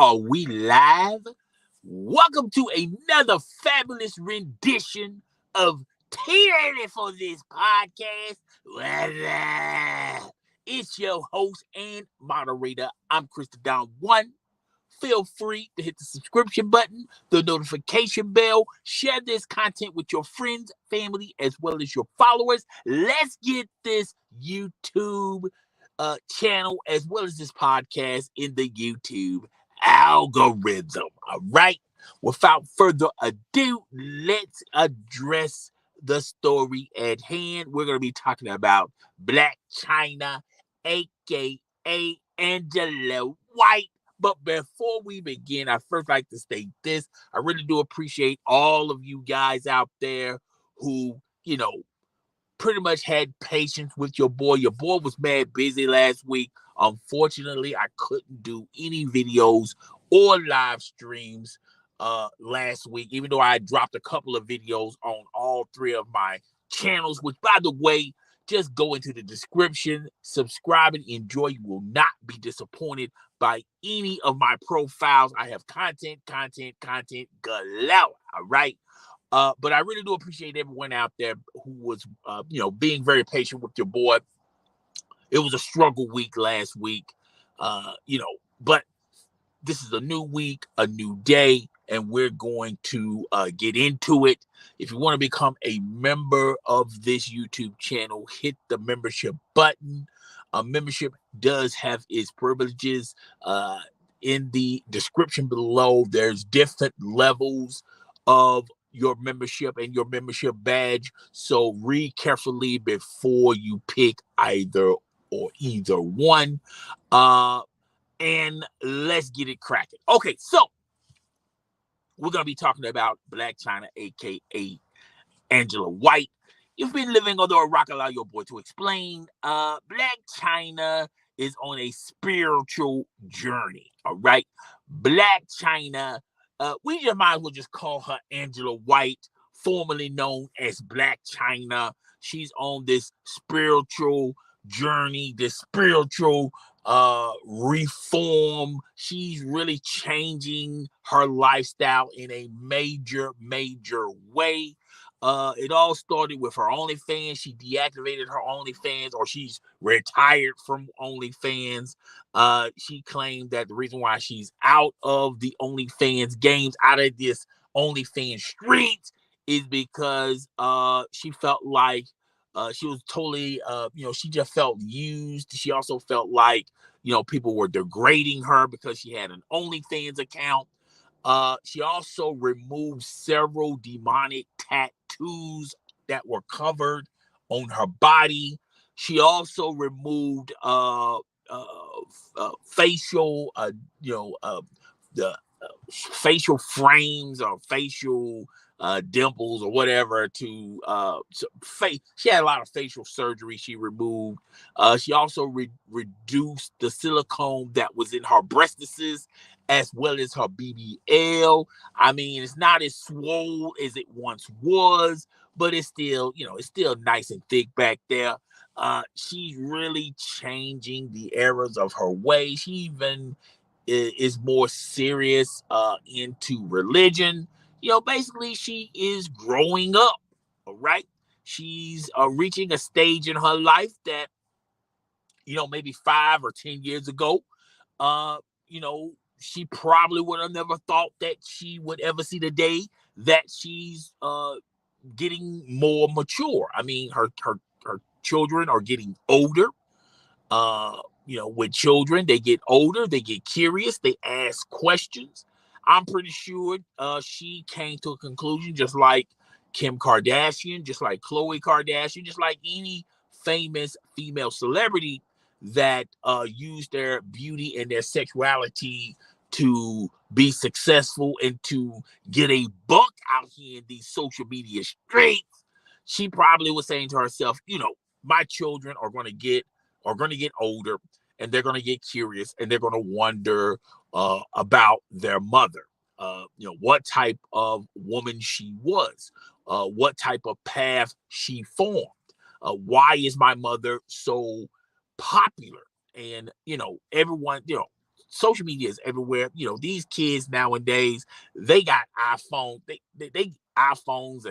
Are we live? Welcome to another fabulous rendition of Tyranny for this podcast. It's your host and moderator. I'm Krista Don One. Feel free to hit the subscription button, the notification bell, share this content with your friends, family, as well as your followers. Let's get this YouTube channel as well as this podcast in the YouTube algorithm. All right. Without further ado, let's address the story at hand. We're going to be talking about Blac Chyna, aka Angela White. But before we begin, I first like to state this. I really do appreciate all of you guys out there who, pretty much had patience with your boy. Your boy was mad busy last week. Unfortunately, I couldn't do any videos or live streams last week, even though I dropped a couple of videos on all three of my channels, which, by the way, just go into the description, subscribe, and enjoy. You will not be disappointed by any of my profiles. I have content galore. All right. But I really do appreciate everyone out there who was, being very patient with your boy. It was a struggle week last week, but this is a new week, a new day, and we're going to get into it. If you want to become a member of this YouTube channel, hit the membership button. Membership does have its privileges. In the description below, there's different levels of your membership and your membership badge. So read carefully before you pick either one. And let's get it cracking. Okay, so we're going to be talking about Blac Chyna, a.k.a. Angela White. You've been living under a rock, allow your boy to explain. Blac Chyna is on a spiritual journey, all right? Blac Chyna, we just might as well just call her Angela White, formerly known as Blac Chyna. She's on this spiritual journey, this spiritual reform. She's really changing her lifestyle in a major way. It all started with her OnlyFans. She deactivated her OnlyFans, or she's retired from OnlyFans. She claimed that the reason why she's out of the OnlyFans games, out of this OnlyFans streets, is because she felt like she was totally, she just felt used. She also felt like, people were degrading her because she had an OnlyFans account. She also removed several demonic tattoos that were covered on her body. She also removed facial, the facial frames or facial dimples or whatever to face. She had a lot of facial surgery she removed. She also reduced the silicone that was in her breastises as well as her BBL. I mean, it's not as swole as it once was, but it's still, it's still nice and thick back there. She's really changing the eras of her way. She even is more serious into religion. Basically, she is growing up, all right? She's reaching a stage in her life that, maybe 5 or 10 years ago, she probably would have never thought that she would ever see the day that she's getting more mature. I mean, her children are getting older. With children, they get older, they get curious, they ask questions. I'm pretty sure she came to a conclusion, just like Kim Kardashian, just like Khloe Kardashian, just like any famous female celebrity that used their beauty and their sexuality to be successful and to get a buck out here in these social media streets. She probably was saying to herself, my children are going to get older, and they're going to get curious, and they're going to wonder about their mother. What type of woman she was, what type of path she formed. Why is my mother so popular? And everyone, social media is everywhere. These kids nowadays, they got iPhone, they iPhones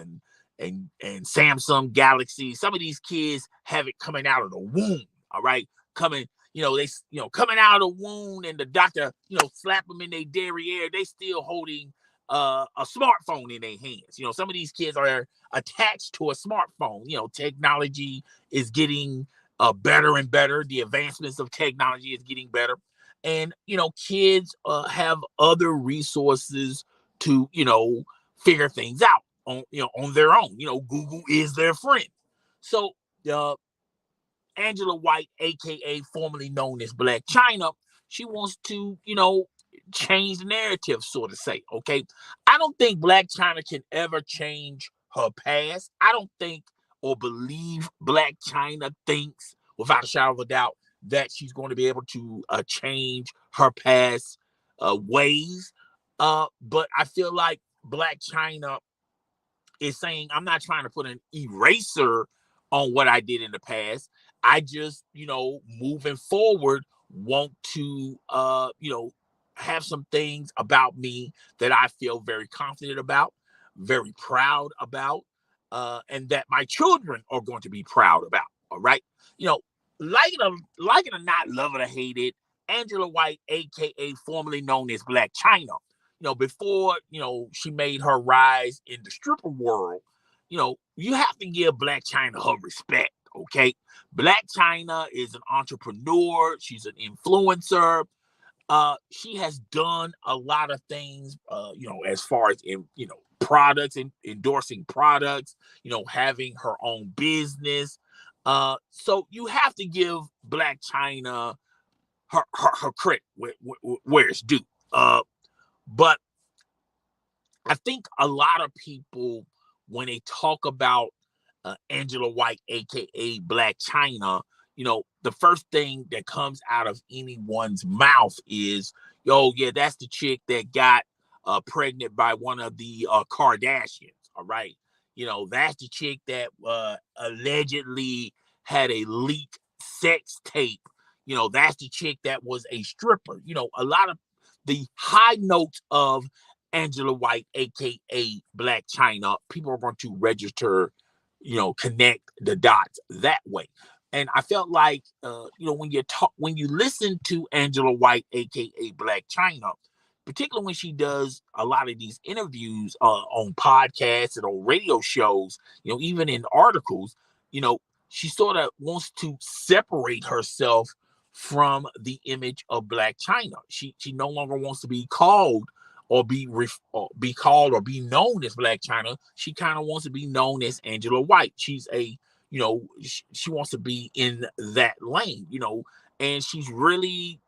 and Samsung Galaxy. Some of these kids have it coming out of the womb. All right, coming. Coming out of the womb, and the doctor, slap them in their derriere. They still holding a smartphone in their hands. Some of these kids are attached to a smartphone. Technology is getting better and better. The advancements of technology is getting better, and kids have other resources to figure things out on their own. Google is their friend. So Angela White, aka formerly known as Blac Chyna, she wants to, change the narrative, so to say. Okay. I don't think Blac Chyna can ever change her past. I don't think or believe Blac Chyna thinks, without a shadow of a doubt, that she's going to be able to change her past ways. But I feel like Blac Chyna is saying, I'm not trying to put an eraser on what I did in the past. I just, moving forward, want to, have some things about me that I feel very confident about, very proud about, and that my children are going to be proud about. All right. You know, like it or not, love it or hate it, Angela White, aka formerly known as Blac Chyna, before, she made her rise in the stripper world, you have to give Blac Chyna her respect, okay? Blac Chyna is an entrepreneur. She's an influencer. She has done a lot of things, as far as, products and endorsing products, having her own business. So you have to give Blac Chyna her credit where it's due. But I think a lot of people, when they talk about Angela White, aka Blac Chyna, the first thing that comes out of anyone's mouth is, "Yo, yeah, that's the chick that got pregnant by one of the Kardashians." All right, that's the chick that allegedly had a leaked sex tape. That's the chick that was a stripper. A lot of the high notes of Angela White, aka Blac Chyna, people are going to register, connect the dots that way. And I felt like, when you listen to Angela White, aka Blac Chyna, particularly when she does a lot of these interviews on podcasts and on radio shows, even in articles, she sort of wants to separate herself from the image of Blac Chyna. She no longer wants to be called or be called or be known as Blac Chyna. She kind of wants to be known as Angela White. She's she wants to be in that lane, and she's really,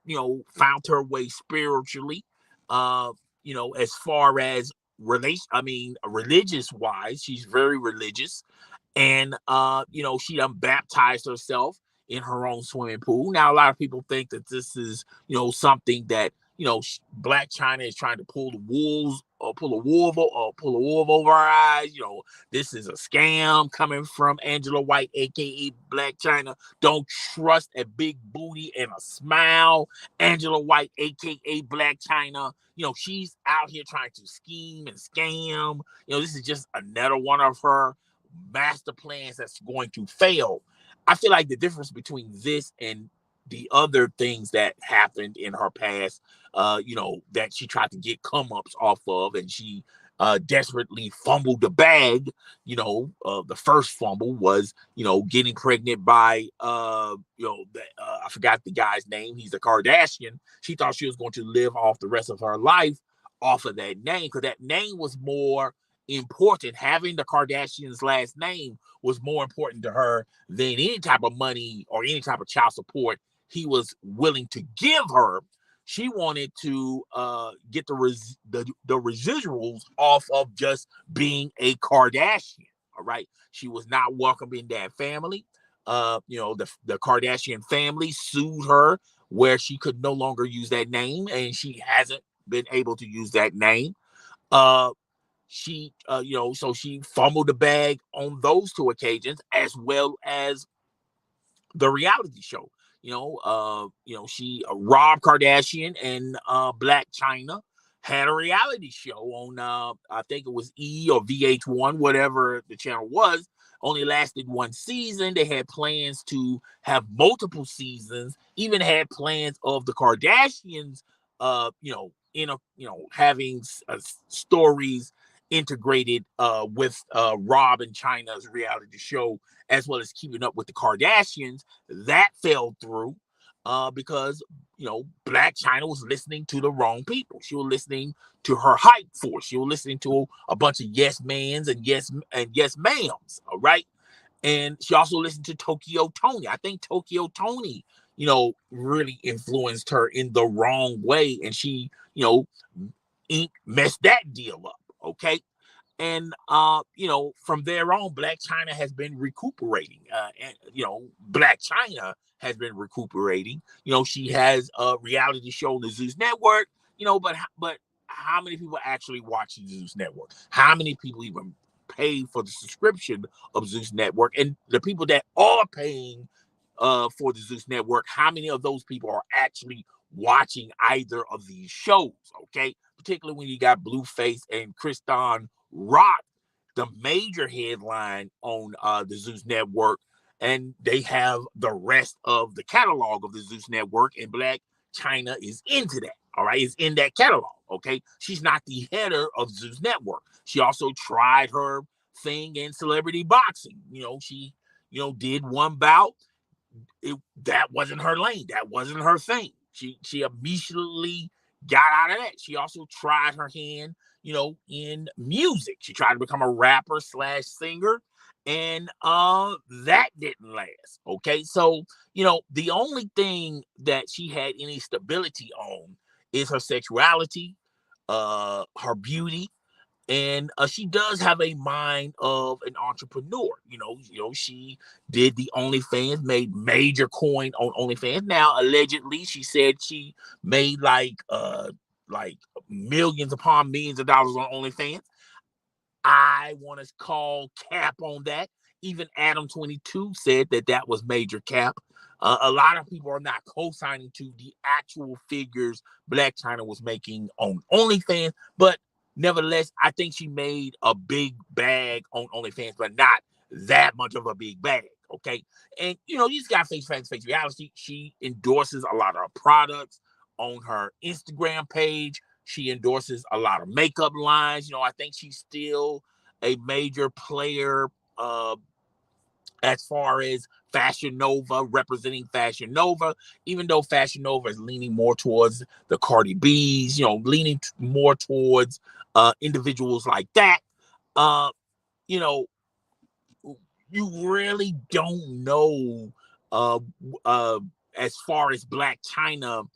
found her way spiritually, as far as religious wise, she's very religious. And she done baptized herself in her own swimming pool. Now a lot of people think that this is, something that, Blac Chyna is trying to pull the wolves or pull a wolf over our eyes. This is a scam coming from Angela White, aka Blac Chyna. Don't trust a big booty and a smile. Angela White, aka Blac Chyna, she's out here trying to scheme and scam. This is just another one of her master plans that's going to fail. I feel like the difference between this and the other things that happened in her past, that she tried to get come ups off of, and she desperately fumbled the bag. The first fumble was, getting pregnant by, I forgot the guy's name. He's a Kardashian. She thought she was going to live off the rest of her life off of that name, because that name was more important. Having the Kardashians' last name was more important to her than any type of money or any type of child support he was willing to give her. She wanted to get the residuals off of just being a Kardashian. All right. She was not welcome in that family. The Kardashian family sued her where she could no longer use that name, and she hasn't been able to use that name. So she fumbled the bag on those two occasions, as well as the reality show. She Rob Kardashian and Blac Chyna had a reality show on I think it was E or VH1, whatever the channel was. Only lasted one season. They had plans to have multiple seasons, even had plans of the Kardashians having stories integrated with Rob and China's reality show, as well as keeping up with the Kardashians. That fell through because Blac Chyna was listening to the wrong people. She was listening to her hype force. She was listening to a bunch of yes mans and yes ma'ams. All right. And she also listened to Tokyo Tony. I think Tokyo Tony, really influenced her in the wrong way. And she, messed that deal up. Okay. And from there on, Blac Chyna has been recuperating. Blac Chyna has been recuperating. She has a reality show on the Zeus Network. But how many people actually watch the Zeus Network? How many people even pay for the subscription of Zeus Network? And the people that are paying for the Zeus Network, how many of those people are actually watching either of these shows? Okay, particularly when you got Blueface and Kristen Rock, the major headline on the Zeus Network, and they have the rest of the catalog of the Zeus Network, and Blac Chyna is into that. All right, is in that catalog. Okay, she's not the header of Zeus Network. She also tried her thing in celebrity boxing. She did one bout. That wasn't her lane. That wasn't her thing. She immediately got out of that. She also tried her hand, in music. She tried to become a rapper / singer, and that didn't last. Okay, so the only thing that she had any stability on is her sexuality, her beauty, and she does have a mind of an entrepreneur. She did the OnlyFans, made major coin on OnlyFans. Now, allegedly, she said she made like millions upon millions of dollars on OnlyFans. I want to call cap on that. Even Adam 22 said that was major cap. A lot of people are not co-signing to the actual figures Blac Chyna was making on OnlyFans, but nevertheless, I think she made a big bag on OnlyFans, but not that much of a big bag. Okay. And you just got face reality. She endorses a lot of products on her Instagram page. She endorses a lot of makeup lines. I think she's still a major player as far as Fashion Nova, representing Fashion Nova, even though Fashion Nova is leaning more towards the Cardi B's, leaning more towards individuals like that. You know, you really don't know uh, as far as Blac Chyna,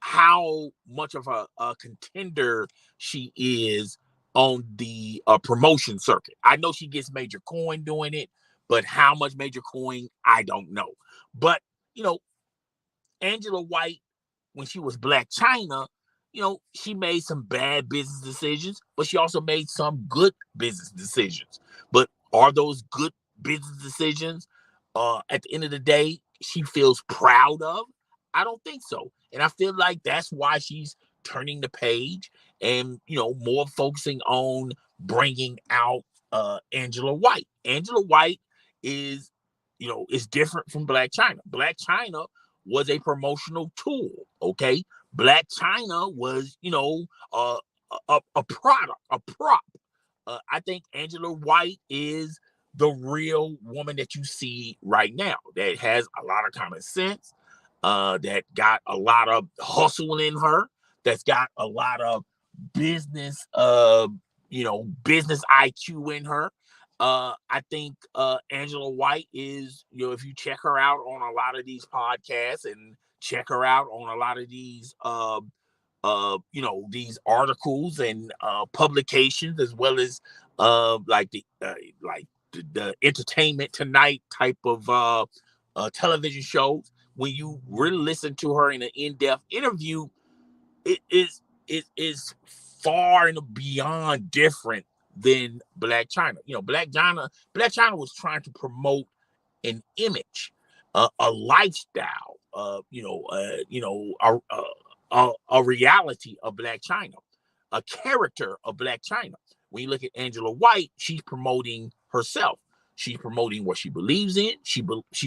how much of a contender she is on the promotion circuit. I know she gets major coin doing it, but how much major coin, I don't know. But, Angela White, when she was Blac Chyna, she made some bad business decisions, but she also made some good business decisions. But are those good business decisions, at the end of the day, she feels proud of? I don't think so. And I feel like that's why she's turning the page and, more focusing on bringing out Angela White. Angela White is, is different from Blac Chyna. Blac Chyna was a promotional tool. Okay. Blac Chyna was, a product, a prop. I think Angela White is the real woman that you see right now that has a lot of common sense, that got a lot of hustle in her, that's got a lot of business, business IQ in her. I think Angela White is, if you check her out on a lot of these podcasts and check her out on a lot of these, these articles and publications, as well as the Entertainment Tonight type of television shows. When you really listen to her in an in-depth interview, it is far and beyond different than Blac Chyna. Blac Chyna was trying to promote an image. a lifestyle, a reality of Blac Chyna, a character of Blac Chyna. When you look at Angela White, she's promoting herself. She's promoting what she believes in. She's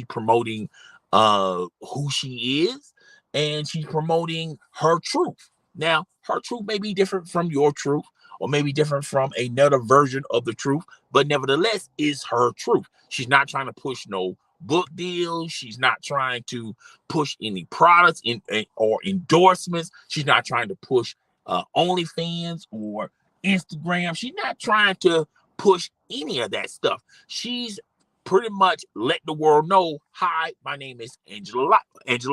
promoting who she is, and she's promoting her truth. Now, her truth may be different from your truth, or maybe different from another version of the truth, but nevertheless, is her truth. She's not trying to push no book deals. She's not trying to push any products or endorsements. She's not trying to push OnlyFans or Instagram. She's not trying to push any of that stuff. She's pretty much let the world know, hi, my name is Angela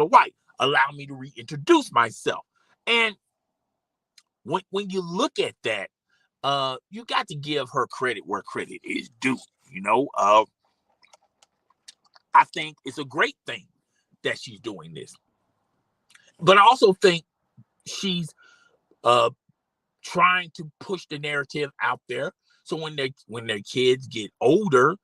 White. Allow me to reintroduce myself. And when you look at that, you got to give her credit where credit is due. I think it's a great thing that she's doing this. But I also think she's trying to push the narrative out there. So when their kids get older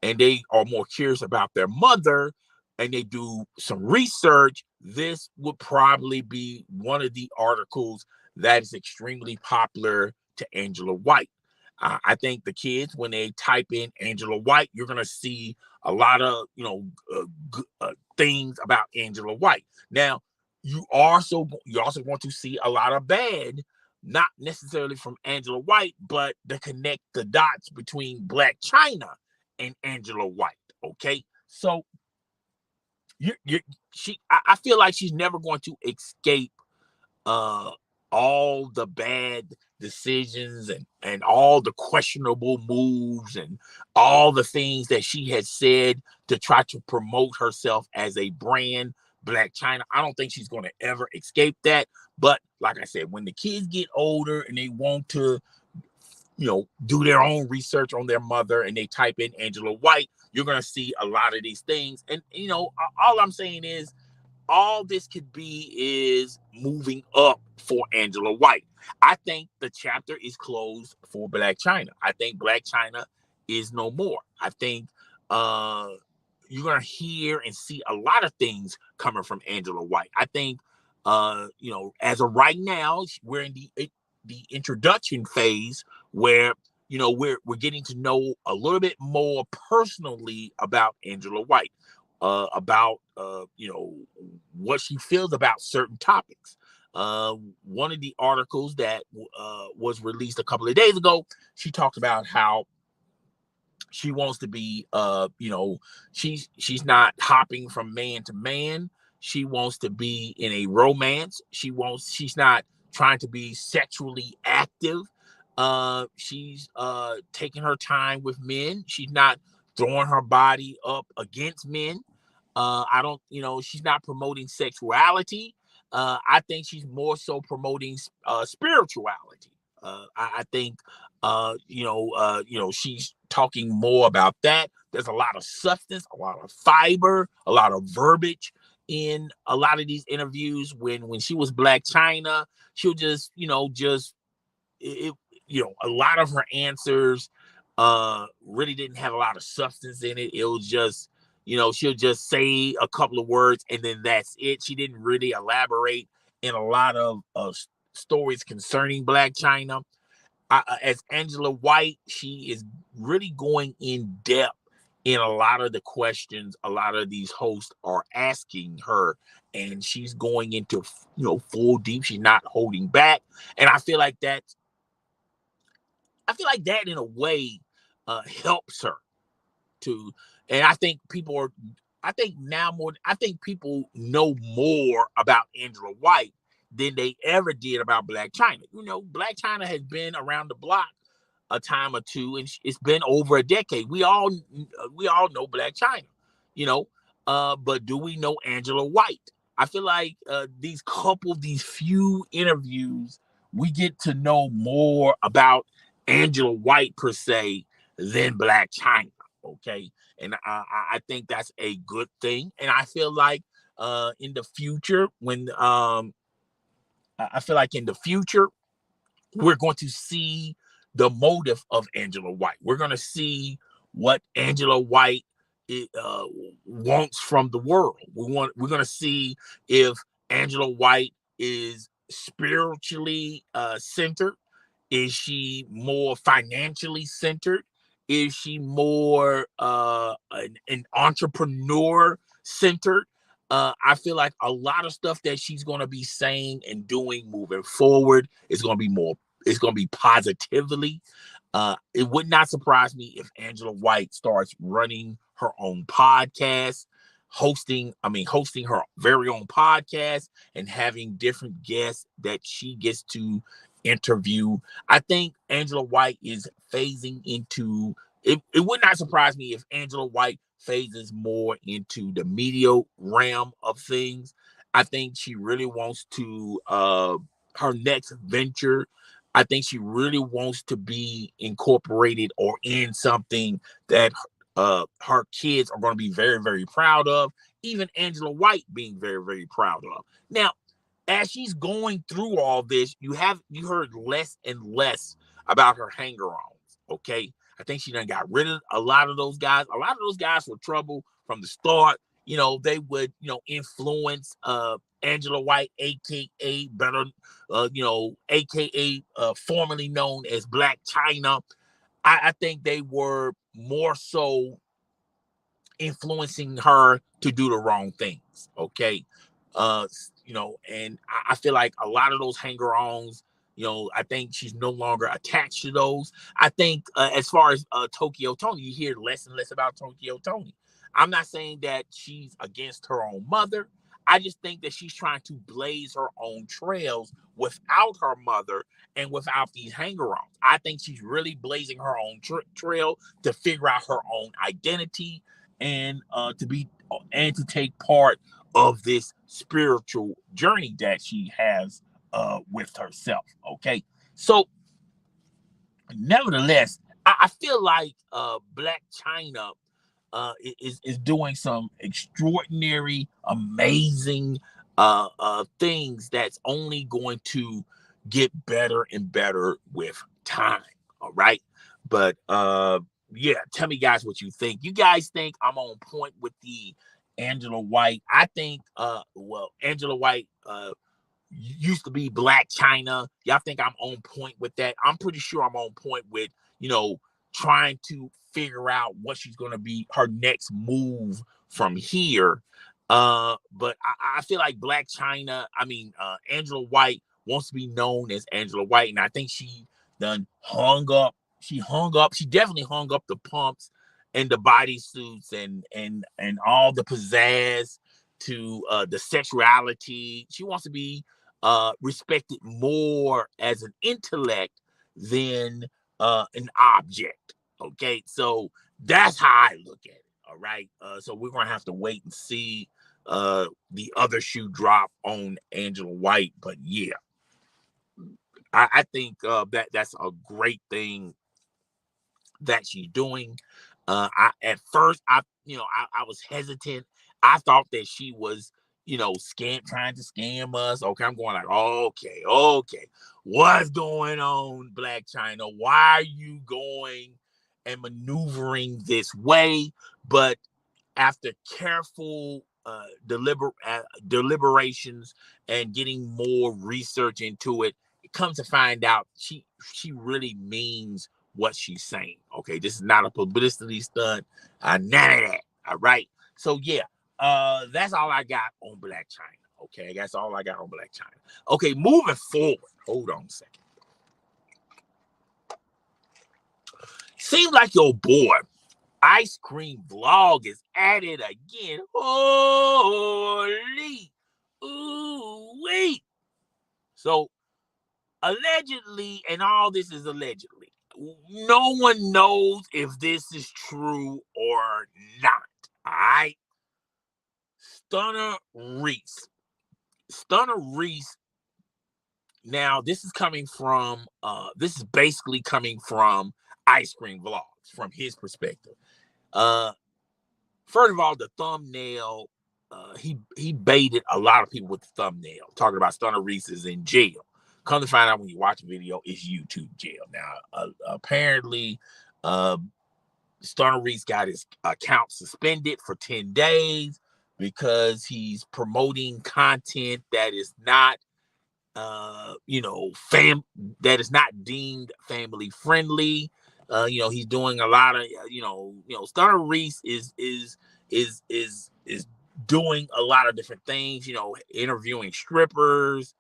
and they are more curious about their mother and they do some research, this would probably be one of the articles that is extremely popular to Angela White. I think the kids, when they type in Angela White, you're going to see a lot of, things about Angela White. Now, you're also going to see a lot of bad, not necessarily from Angela White, but to connect the dots between Blac Chyna and Angela White. Okay, so I feel like she's never going to escape all the bad decisions and all the questionable moves and all the things that she has said to try to promote herself as a brand, Blac Chyna. I don't think she's going to ever escape that. But like I said, when the kids get older and they want to, do their own research on their mother and they type in Angela White, you're going to see a lot of these things. And, all I'm saying is, all this could be is moving up for Angela White. I think the chapter is closed for Blac Chyna. I think Blac Chyna is no more. I think you're going to hear and see a lot of things coming from Angela White. I think, as of right now, we're in the introduction phase where, we're getting to know a little bit more personally about Angela White. About what she feels about certain topics. One of the articles that was released a couple of days ago, she talked about how she wants to be, she's not hopping from man to man. She wants to be in a romance. She's not trying to be sexually active. She's taking her time with men. She's not throwing her body up against men. She's not promoting sexuality. I think she's more so promoting spirituality. I think, she's talking more about that. There's a lot of substance, a lot of fiber, a lot of verbiage in a lot of these interviews. When she was Blac Chyna, she'll just, a lot of her answers really didn't have a lot of substance in it. It was just, she'll just say a couple of words and then that's it. She didn't really elaborate in a lot of stories concerning Blac Chyna. As Angela White, she is really going in depth in a lot of the questions a lot of these hosts are asking her, and she's going into full deep. She's not holding back, and I feel like that in a way helps her to. And I think people know more about Angela White than they ever did about Blac Chyna. Blac Chyna has been around the block a time or two, and it's been over a decade. We all know Blac Chyna, but do we know Angela White? I feel like these few interviews, we get to know more about Angela White per se than Blac Chyna. Okay, and I think that's a good thing. And I feel like in the future, we're going to see the motive of Angela White. We're going to see what Angela White it wants from the world. We're gonna see if Angela White is spiritually centered. Is she more financially centered? Is she more an entrepreneur centered? I feel like a lot of stuff that she's going to be saying and doing moving forward is going to be more. It's going to be positively. It would not surprise me if Angela White starts running her own podcast, hosting her very own podcast and having different guests that she gets to interview. I think Angela White is phasing into it. It would not surprise me if Angela White phases more into the media realm of things. I think she really wants to her next venture. I think she really wants to be incorporated or in something that her kids are going to be very, very proud of. Even Angela White being very, very proud of. Now, as she's going through all this, you heard less and less about her hanger-ons. Okay, I think she done got rid of a lot of those guys. A lot of those guys were trouble from the start. They would influence Angela White, aka better, aka formerly known as Blac Chyna. I think they were more so influencing her to do the wrong things. Okay. And I feel like a lot of those hanger-ons, I think she's no longer attached to those. I think as far as Tokyo Tony, you hear less and less about Tokyo Tony. I'm not saying that she's against her own mother. I just think that she's trying to blaze her own trails without her mother and without these hanger-ons. I think she's really blazing her own trail to figure out her own identity and to take part of this spiritual journey that she has with herself. Okay, so nevertheless, I feel like Blac Chyna is doing some extraordinary, amazing things that's only going to get better and better with time. All right, but yeah, tell me guys what you think. You guys think I'm on point with the Angela White? I think Angela White used to be Blac Chyna. Y'all think I'm on point with that? I'm pretty sure I'm on point with, trying to figure out what she's going to be her next move from here. But I feel like Blac Chyna, Angela White wants to be known as Angela White. And I think she done hung up. She definitely hung up the pumps and the bodysuits and all the pizzazz to the sexuality. She wants to be respected more as an intellect than an object. Okay, so that's how I look at it. All right, so we're gonna have to wait and see the other shoe drop on Angela White. But yeah, I think that's a great thing that she's doing. At first I was hesitant. I thought that she was, trying to scam us. Okay, I'm going like, okay, what's going on, Blac Chyna? Why are you going and maneuvering this way? But after careful deliberations and getting more research into it, it comes to find out she really means what she's saying. Okay, this is not a publicity stunt, none of that. All right, so yeah, that's all I got on Blac Chyna. Okay, that's all I got on Blac Chyna. Okay, moving forward. Hold on a second. Seems like your boy Ice Cream Vlog is at it again. Holy, ooh, wait. So allegedly, and all this is allegedly, no one knows if this is true or not. All right. Stunner Reese. Now, this is basically coming from Ice Cream Vlogs, from his perspective. First of all, the thumbnail, he baited a lot of people with the thumbnail, talking about Stunner Reese is in jail. Come to find out when you watch a video, it's YouTube jail. Now, apparently, Stunner Reese got his account suspended for 10 days because he's promoting content that is not that is not deemed family friendly. He's doing a lot of Stunner Reese is doing a lot of different things, interviewing strippers,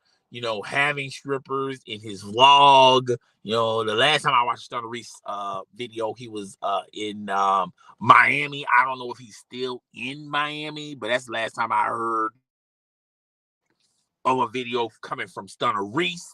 having strippers in his vlog. The last time I watched Stunner Reese video, he was in Miami. I don't know if he's still in Miami, but that's the last time I heard of a video coming from Stunner Reese.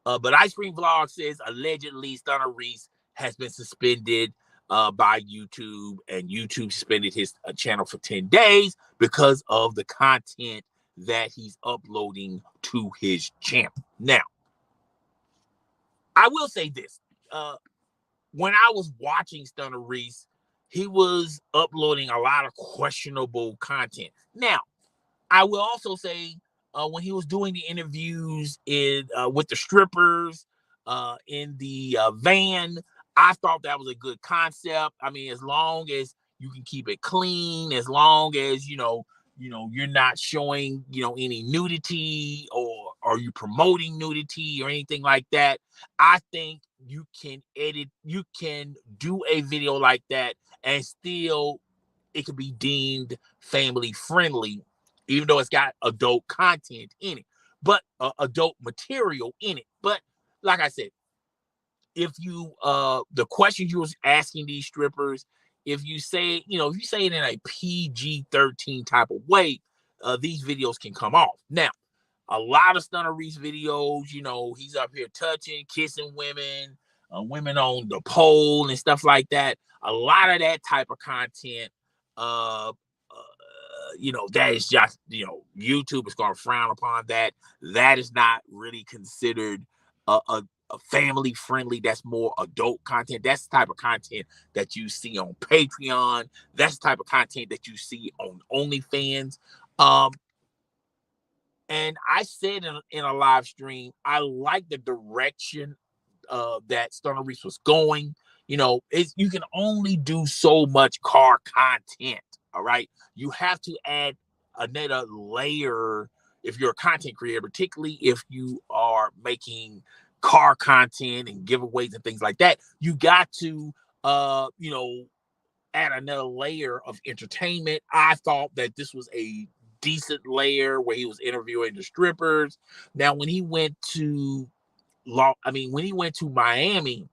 But Ice Cream Vlog says allegedly Stunner Reese has been suspended by YouTube, and YouTube suspended his channel for 10 days because of the content that he's uploading to his channel. Now, I will say this. When I was watching Stunner Reese, he was uploading a lot of questionable content. Now, I will also say when he was doing the interviews with the strippers in the van, I thought that was a good concept. I mean, as long as you can keep it clean, as long as you're not showing any nudity or you promoting nudity or anything like that, I think you can do a video like that and still it can be deemed family friendly, even though it's got adult content in it, but adult material in it. But like I said, if you the questions you was asking these strippers, if you say it in a PG-13 type of way, these videos can come off. Now, a lot of Stunner Reese videos, he's up here touching, kissing women, women on the pole and stuff like that. A lot of that type of content, that is just, YouTube is going to frown upon that. That is not really considered a family friendly. That's more adult content. That's the type of content that you see on Patreon. That's the type of content that you see on OnlyFans. And I said in a live stream, I like the direction that Stunner Reese was going. You can only do so much car content. All right. You have to add another layer if you're a content creator, particularly if you are making car content and giveaways and things like that. You got to, add another layer of entertainment. I thought that this was a decent layer where he was interviewing the strippers. Now, when he went to Miami,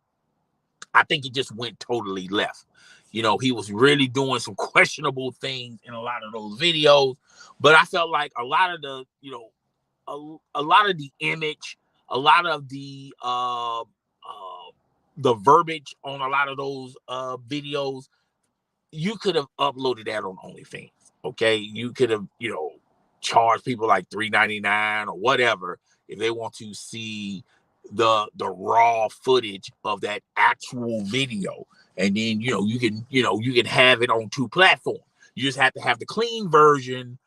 I think it just went totally left. He was really doing some questionable things in a lot of those videos, but I felt like a lot of the, a lot of the image, a lot of the verbiage on a lot of those videos, you could have uploaded that on OnlyFans. Okay, you could have, charged people like $3.99 or whatever if they want to see the raw footage of that actual video, and then you can have it on two platforms. You just have to have the clean version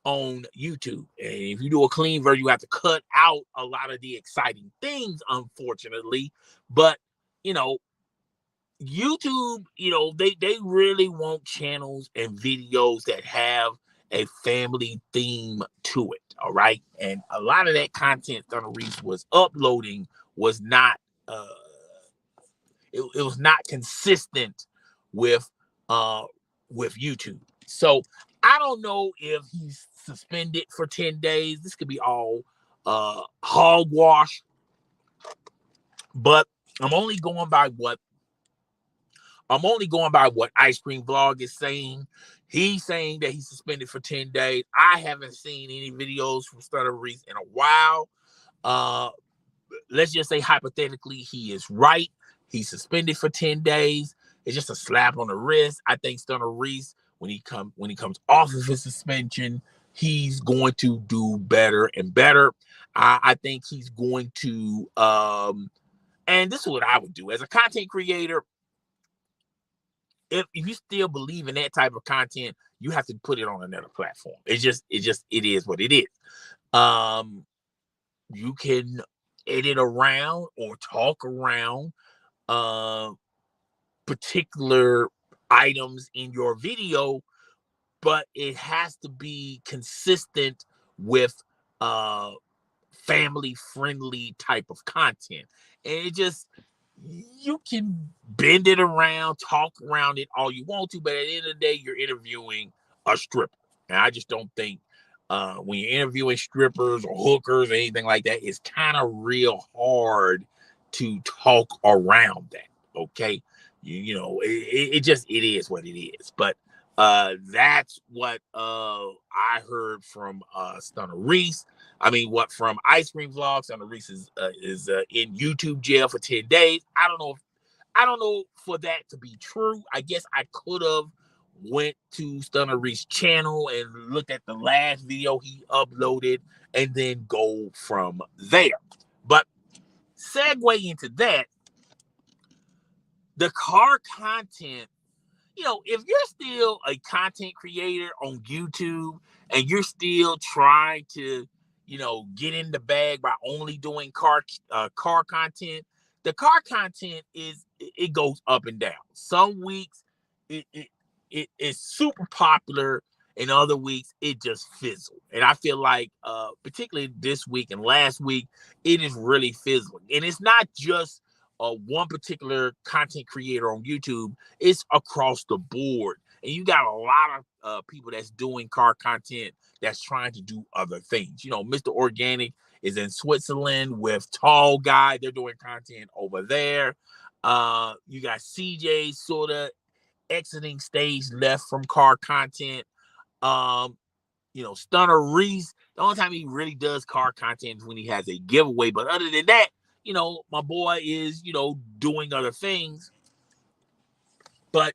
on YouTube, and if you do a clean version, you have to cut out a lot of the exciting things, unfortunately. But YouTube, they really want channels and videos that have a family theme to it. All right. And a lot of that content Thunder Reese was uploading was not it was not consistent with YouTube. So I don't know if he's suspended for 10 days. This could be all hogwash, but I'm only going by what Ice Cream Vlog is saying. He's saying that he's suspended for 10 days. I haven't seen any videos from Stunner Reese in a while. Let's just say hypothetically he is right. He's suspended for 10 days. It's just a slap on the wrist. I think Stunner Reese, when he comes off of his suspension, he's going to do better and better. I think he's going to and this is what I would do as a content creator. If you still believe in that type of content, you have to put it on another platform. It is what it is. You can edit around or talk around particular items in your video, but it has to be consistent with uh family friendly type of content. And it just, you can bend it around, talk around it all you want to, but at the end of the day, you're interviewing a stripper. And I just don't think when you're interviewing strippers or hookers or anything like that, it's kind of real hard to talk around that. Okay. It just, it is what it is. But that's what I heard from Stunner Reese. I mean, what from Ice Cream Vlogs. Stunner Reese is in YouTube jail for 10 days. I don't know for that to be true. I guess I could have went to Stunner Reese's channel and looked at the last video he uploaded and then go from there. But segue into that, the car content, if you're still a content creator on YouTube and you're still trying to, get in the bag by only doing car content, the car content it goes up and down. Some weeks it is super popular, and other weeks it just fizzles. And I feel like particularly this week and last week, it is really fizzling. And it's not just one particular content creator on YouTube, it's across the board. And you got a lot of people that's doing car content that's trying to do other things. Mr. Organic is in Switzerland with Tall Guy. They're doing content over there. You got CJ sort of exiting stage left from car content. Stunner Reese, the only time he really does car content is when he has a giveaway. But other than that, my boy is, doing other things. But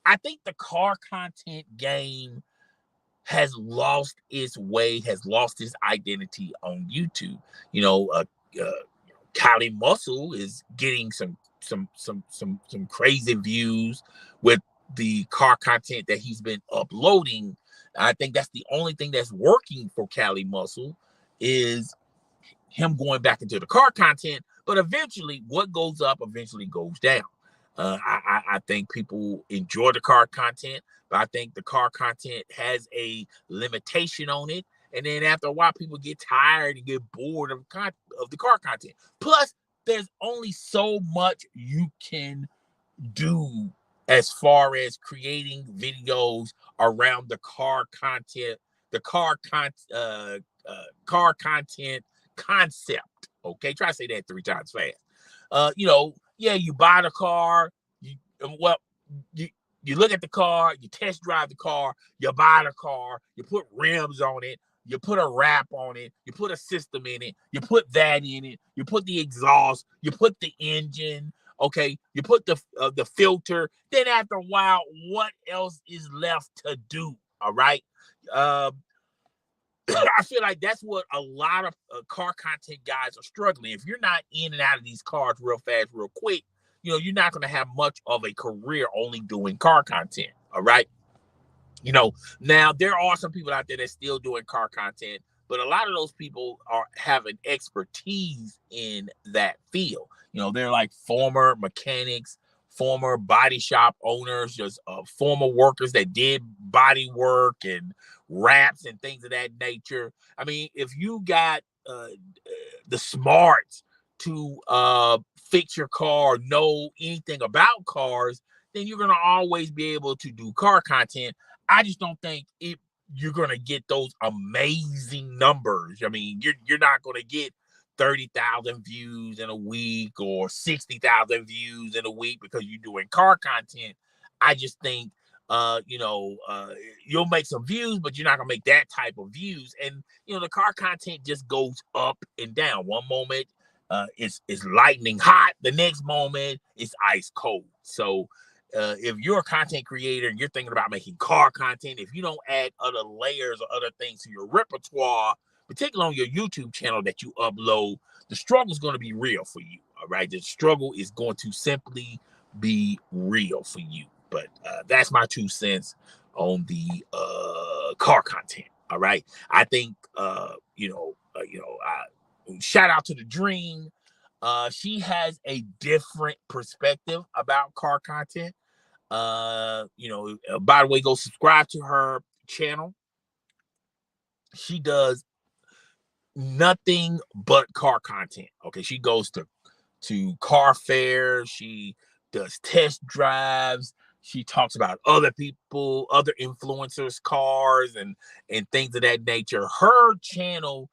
I think the car content game has lost its way, has lost its identity on YouTube. Kylie Muscle is getting some crazy views with the car content that he's been uploading. I think that's the only thing that's working for Kylie Muscle is him going back into the car content. But eventually, what goes up eventually goes down. I think people enjoy the car content, but I think the car content has a limitation on it. And then after a while, people get tired and get bored of the car content. Plus, there's only so much you can do as far as creating videos around the car content, car content concept. Okay, try to say that 3 times fast. You buy the car, you look at the car, you test drive the car, you buy the car, you put rims on it, you put a wrap on it, you put a system in it, you put that in it, you put the exhaust, you put the engine, okay, you put the filter. Then after a while, what else is left to do? All right. I feel like that's what a lot of car content guys are struggling. If you're not in and out of these cars real fast, real quick, you're not going to have much of a career only doing car content. All right. Now there are some people out there that's still doing car content, but a lot of those people have an expertise in that field. They're like former mechanics, former body shop owners, just former workers that did body work and wraps and things of that nature. I mean, if you got the smarts to fix your car, know anything about cars, then you're going to always be able to do car content. I just don't think you're going to get those amazing numbers. I mean, you're not going to get 30,000 views in a week or 60,000 views in a week because you're doing car content. I just think, you'll make some views, but you're not going to make that type of views. And, the car content just goes up and down. One moment, it's lightning hot. The next moment, it's ice cold. So, if you're a content creator and you're thinking about making car content, if you don't add other layers or other things to your repertoire, particularly on your YouTube channel that you upload, the struggle is going to be real for you. All right. The struggle is going to simply be real for you. But that's my 2 cents on the car content. All right. I think, shout out to the Dream. She has a different perspective about car content. By the way, go subscribe to her channel. She does nothing but car content. Okay, she goes to car fairs. She does test drives. She talks about other people, other influencers' cars, and things of that nature. Her channel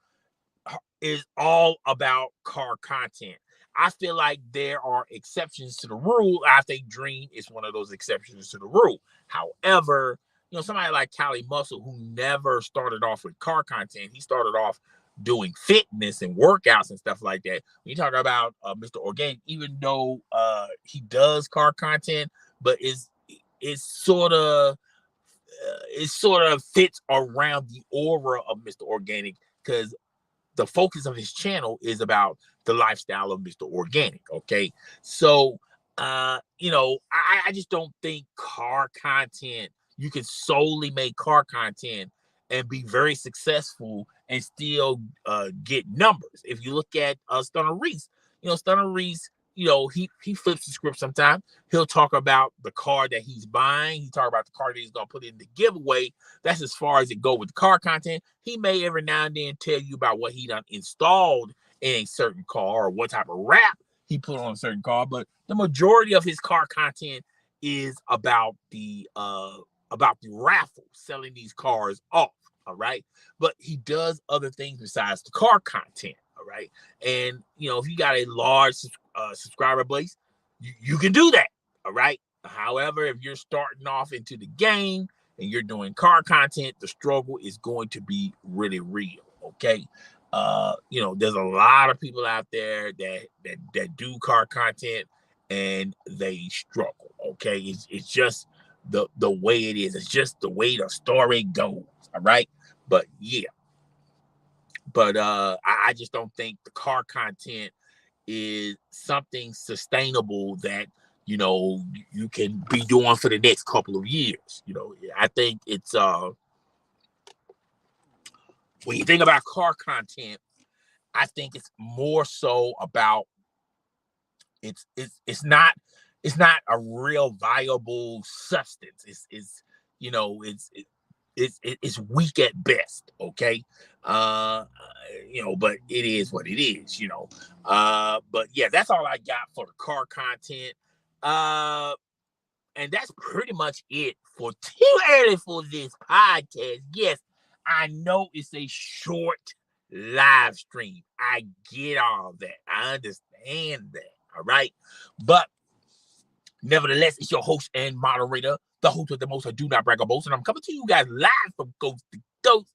is all about car content. I feel like there are exceptions to the rule. I think Dream is one of those exceptions to the rule. However, somebody like Callie Muscle, who never started off with car content, he started off doing fitness and workouts and stuff like that. When you talk about Mr. Organic, even though he does car content, but it's sort of it sort of fits around the aura of Mr. Organic, because the focus of his channel is about the lifestyle of Mr. Organic. Okay. So, I just don't think car content, you can solely make car content and be very successful and still get numbers. If you look at Stunner Reese, Stunner Reese, he flips the script sometimes. He'll talk about the car that he's buying. He talk about the car that he's going to put in the giveaway. That's as far as it go with the car content. He may every now and then tell you about what he done installed in a certain car or what type of wrap he put on a certain car. But the majority of his car content is about the raffle, selling these cars off. All right. But he does other things besides the car content. All right. And, if you got a large subscriber base, you can do that. All right. However, if you're starting off into the game and you're doing car content, the struggle is going to be really real. Okay. There's a lot of people out there that do car content and they struggle. Okay. It's just the way it is. It's just the way the story goes. All right. But yeah. But I just don't think the car content is something sustainable that you can be doing for the next couple of years. I think it's when you think about car content, I think it's more so about it's not a real viable substance. It's weak at best. Okay. But it is what it is. But yeah, that's all I got for the car content. And that's pretty much it for too early for this podcast. Yes, I know it's a short live stream. I get all that. I understand that. All right. But nevertheless, it's your host and moderator, the host with the most, I do not brag or boast, and I'm coming to you guys live from Coast to Coast.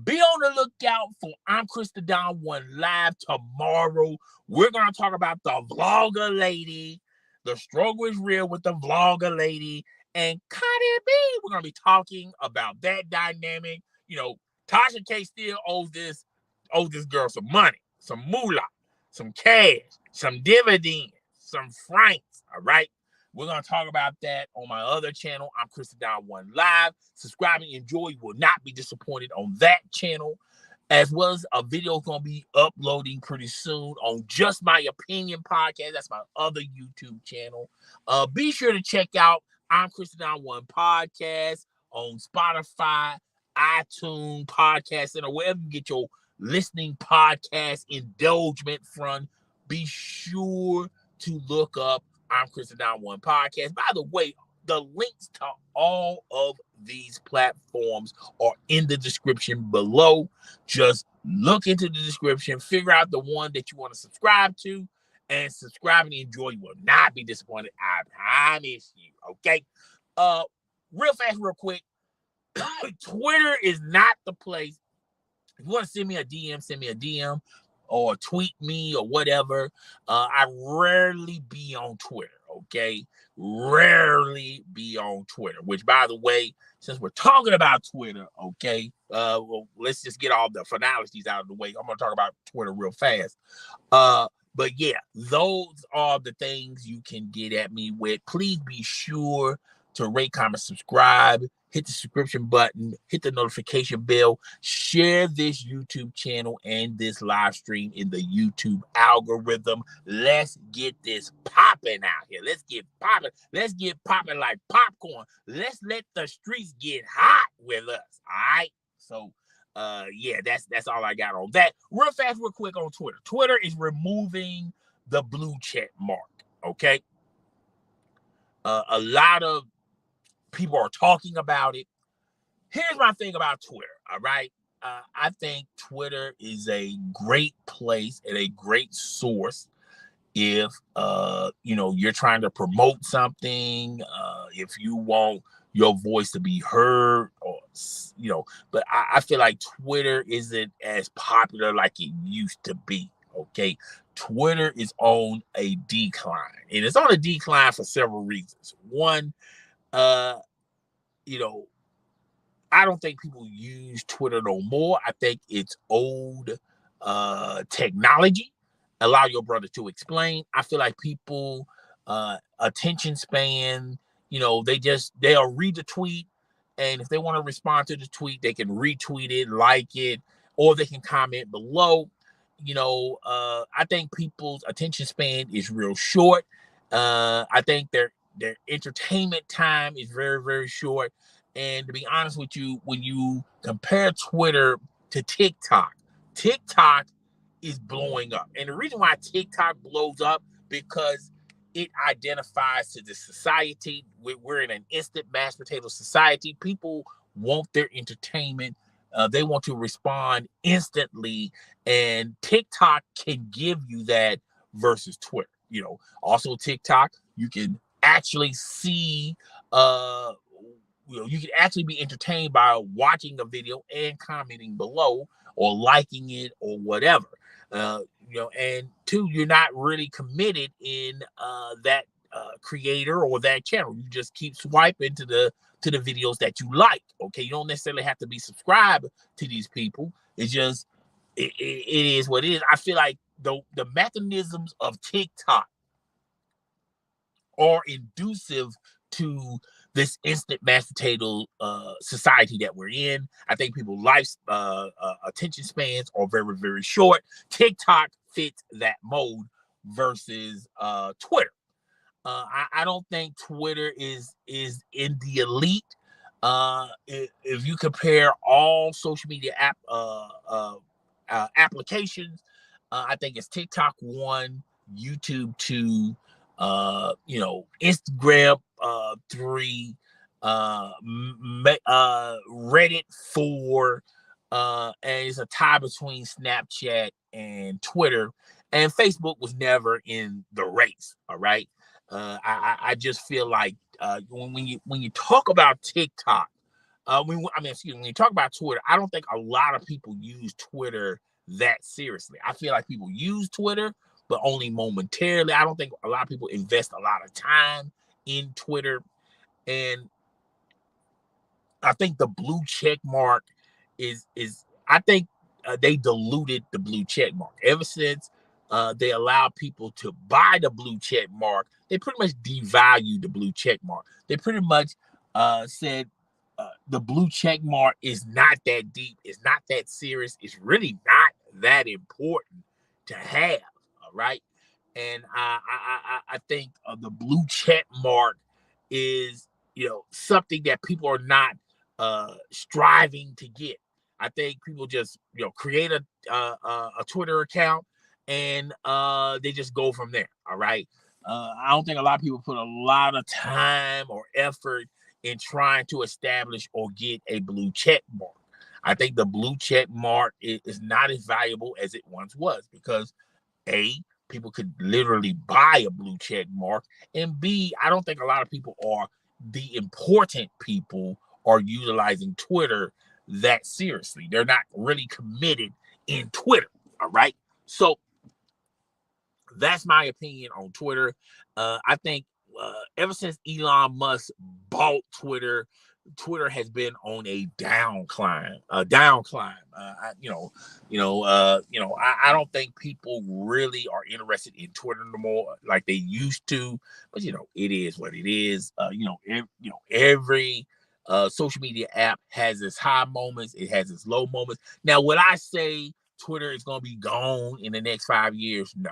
Be on the lookout for I'm Chris the Don One live tomorrow. We're going to talk about the vlogger lady. The struggle is real with the vlogger lady and Cardi B. We're going to be talking about that dynamic. Tasha K still owes this girl some money, some moolah, some cash, some dividends, some francs. All right. We're going to talk about that on my other channel. I'm Chris the Don One Live. Subscribe and enjoy. You will not be disappointed on that channel. As well as a video is going to be uploading pretty soon on Just My Opinion podcast. That's my other YouTube channel. Be sure to check out I'm Chris the Don One podcast on Spotify, iTunes, Podcast Center, wherever you get your listening podcast indulgement from. Be sure to look up I'm Chris the Don One podcast. By the way, the links to all of these platforms are in the description below. Just look into the description, figure out the one that you want to subscribe to, and subscribe and enjoy. You will not be disappointed. I promise you. Okay. Real fast, real quick. Twitter is not the place. If you want to send me a DM, send me a DM or tweet me or whatever. I rarely be on Twitter. Okay. Rarely be on Twitter, which, by the way, since we're talking about Twitter, okay, well, let's just get all the formalities out of the way. I'm going to talk about Twitter real fast. But yeah, those are the things you can get at me with. Please be sure to rate, comment, subscribe, hit the subscription button, hit the notification bell, share this YouTube channel and this live stream in the YouTube algorithm. Let's get this popping out here. Let's get popping. Let's get popping like popcorn. Let's let the streets get hot with us. All right. So yeah, that's all I got on that. Real fast, real quick on Twitter. Twitter is removing the blue check mark. Okay. A lot of people are talking about it. Here's my thing about Twitter. All right. I think Twitter is a great place and a great source if you're trying to promote something, if you want your voice to be heard, or but I feel like Twitter isn't as popular like it used to be. Okay. Twitter is on a decline, and it's on a decline for several reasons. One, uh, I don't think people use Twitter no more. I think it's old technology. Allow your brother to explain. I feel like people attention span, they'll read the tweet, and if they want to respond to the tweet, they can retweet it, like it, or they can comment below. I think people's attention span is real short. I think their entertainment time is very, very short. And to be honest with you, when you compare Twitter to TikTok, TikTok is blowing up. And the reason why TikTok blows up, because it identifies to the society. We're in an instant mashed potato society. People want their entertainment. They want to respond instantly. And TikTok can give you that versus Twitter. Also TikTok, you can actually see you can actually be entertained by watching a video and commenting below or liking it or whatever. And two, you're not really committed in that creator or that channel. You just keep swiping to the videos that you like. Okay, you don't necessarily have to be subscribed to these people. It's just it is what it is. I feel like the mechanisms of TikTok are inducive to this instant mashed potato society that we're in. I think people's life attention spans are very, very short. TikTok fits that mode versus Twitter. I don't think Twitter is in the elite. If you compare all social media applications, I think it's TikTok 1, YouTube 2, Instagram 3, Reddit 4, and it's a tie between Snapchat and Twitter. And Facebook was never in the race. All right. I just feel like when you talk about TikTok, when you talk about Twitter, I don't think a lot of people use Twitter that seriously. I feel like people use Twitter, but only momentarily. I don't think a lot of people invest a lot of time in Twitter. And I think the blue check mark is I think they diluted the blue check mark. Ever since they allowed people to buy the blue check mark, they pretty much devalued the blue check mark. They pretty much said the blue check mark is not that deep. It's not that serious. It's really not that important to have. All right. And I think the blue check mark is, something that people are not striving to get. I think people just, create a Twitter account and they just go from there. All right. I don't think a lot of people put a lot of time or effort in trying to establish or get a blue check mark. I think the blue check mark is not as valuable as it once was, because people could literally buy a blue check mark, and B, I don't think a lot of people the important people are utilizing Twitter that seriously. They're not really committed in Twitter. All right. So that's my opinion on Twitter. I think ever since Elon Musk bought Twitter, Twitter has been on a downcline. I don't think people really are interested in Twitter no more like they used to. But it is what it is. Every social media app has its high moments, it has its low moments. Now, would I say Twitter is going to be gone in the next 5 years? No.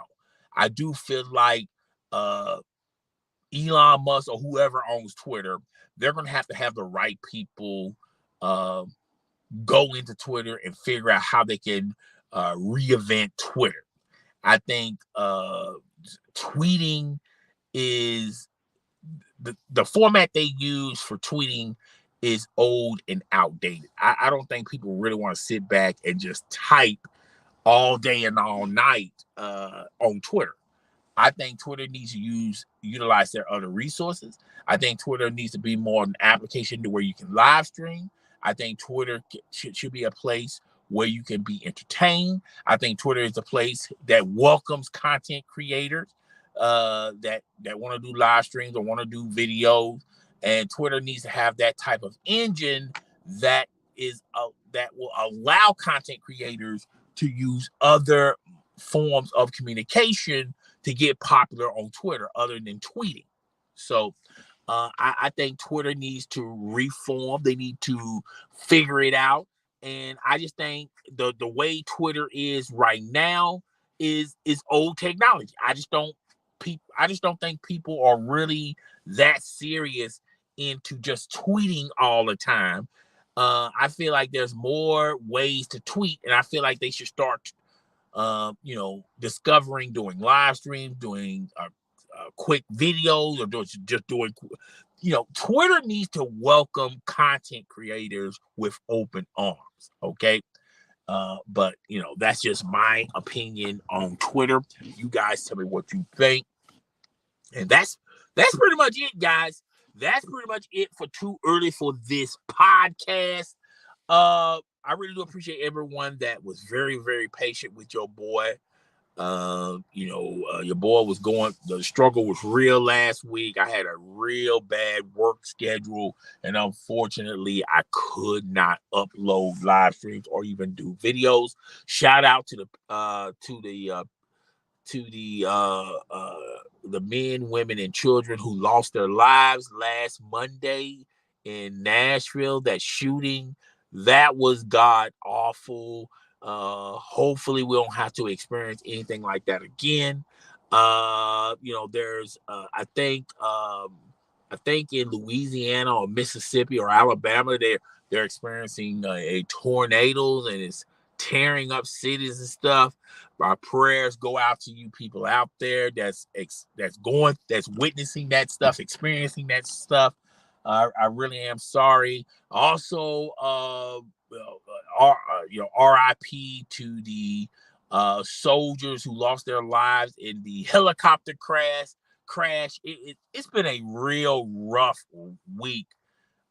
I do feel like Elon Musk or whoever owns Twitter, they're going to have the right people go into Twitter and figure out how they can reinvent Twitter. I think tweeting is the format they use for tweeting is old and outdated. I don't think people really want to sit back and just type all day and all night on Twitter. I think Twitter needs to utilize their other resources. I think Twitter needs to be more an application to where you can live stream. I think Twitter should be a place where you can be entertained. I think Twitter is a place that welcomes content creators that want to do live streams or want to do videos. And Twitter needs to have that type of engine that will allow content creators to use other forms of communication to get popular on Twitter other than tweeting. So I think Twitter needs to reform. They need to figure it out. And I just think the way Twitter is right now is old technology. I just don't think people are really that serious into just tweeting all the time. I feel like there's more ways to tweet, and I feel like they should start discovering doing live streams, doing quick videos, or just doing, Twitter needs to welcome content creators with open arms. Okay. But that's just my opinion on Twitter. You guys tell me what you think. And that's pretty much it, guys. That's pretty much it for Too Early for This podcast. I really do appreciate everyone that was very, very patient with your boy. Your boy was the struggle was real last week. I had a real bad work schedule, and unfortunately, I could not upload live streams or even do videos. Shout out to the men, women, and children who lost their lives last Monday in Nashville. That shooting, that was god awful. Hopefully we don't have to experience anything like that again. There's I think in Louisiana or Mississippi or Alabama, they're experiencing a tornadoes, and it's tearing up cities and stuff. Our prayers go out to you people out there that's witnessing that stuff, experiencing that stuff. I really am sorry. Also, RIP to the soldiers who lost their lives in the helicopter crash. It's been a real rough week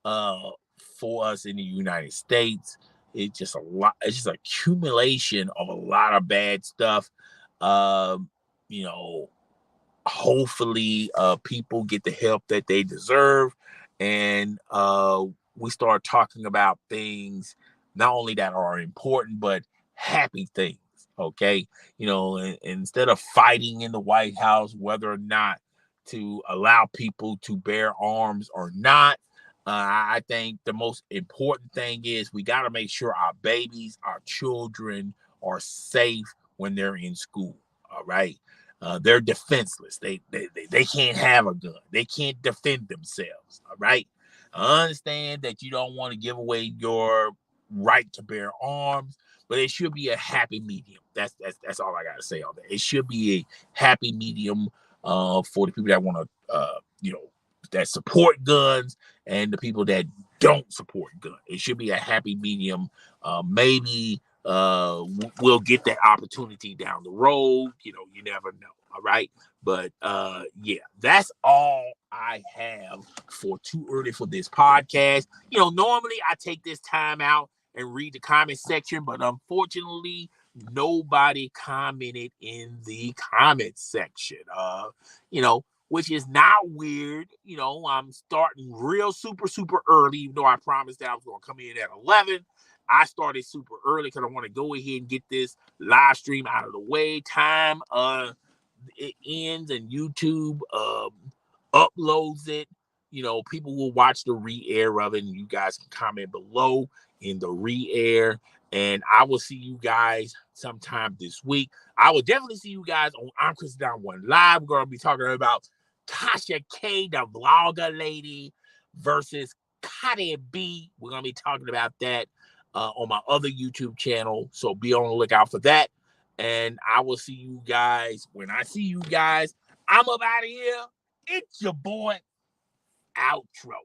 for us in the United States. It's just a lot. It's just accumulation of a lot of bad stuff. Hopefully people get the help that they deserve, and we start talking about things not only that are important but happy things. Okay, and instead of fighting in the White House whether or not to allow people to bear arms or not, I think the most important thing is we got to make sure our babies, our children are safe when they're in school. All right. They're defenseless. They can't have a gun. They can't defend themselves. All right. I understand that you don't want to give away your right to bear arms, but it should be a happy medium. That's all I got to say on that. It should be a happy medium for the people that want to, that support guns and the people that don't support guns. It should be a happy medium. Maybe we'll get that opportunity down the road. You never know. All right. But that's all I have for Too Early for This podcast. Normally I take this time out and read the comment section, but unfortunately, nobody commented in the comment section. Which is not weird. I'm starting real super, super early, even though I promised that I was going to come in at 11. I started super early because I want to go ahead and get this live stream out of the way. Time it ends and YouTube uploads it people will watch the re-air of it, and you guys can comment below in the re-air. And I will see you guys sometime this week. I will definitely see you guys on I'm Chris Down One Live. We're going to be talking about Tasha K, the vlogger lady, versus Cardi B. We're going to be talking about that on my other YouTube channel. So be on the lookout for that. And I will see you guys when I see you guys. I'm up out of here. It's your boy. Outro.